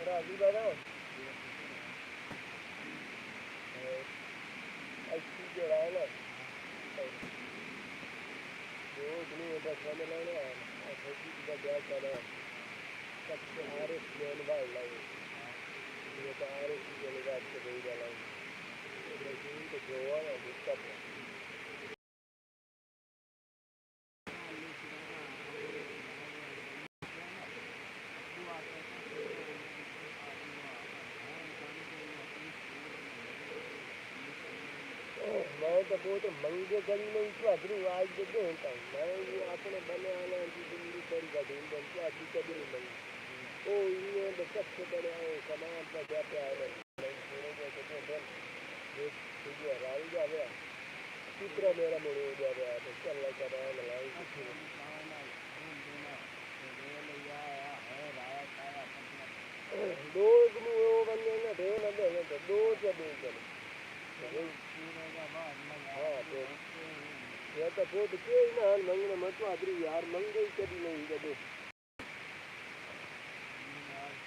राजी बाबा अच्छी जगह है ना जो इतनी बस में लेने हैं खेती का ब्याज चला सबसे आरे लेन भाई लाए ये तो आरे की जगह से दे डाला लेकिन तो गोवा ना दिक्कत है मैं तो बहुत महंगे गली में इतना अधरू आज देते हैं मैं वो अपने बने आना की दिल्ली करी का ढूंढ बन के आज कभी नहीं मंगी ओ ये तो सबसे बड़े सामान का क्या क्या है थोड़े बहुत तो बन ये तुझे राल जा गया चित्र मेरा मुड़े जा गया तो चल लगा रहा है लाई कुछ दो दिन वो बन गए दो न दे तो दो से दो चले हाँ तो ये तो बहुत के ना मंगने मत आदरी यार मंगे कभी नहीं जब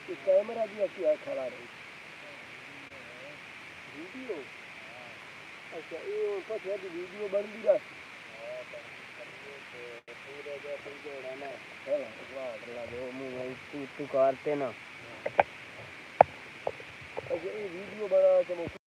ये कैमरा भी क्या खड़ा रही वीडियो अच्छा ये પછી અભી वीडियो बन भी रहा पूरा जो जोड़ा ना चलो वाह अगला जो मुंह तू करते ना अच्छा ये वीडियो बना तो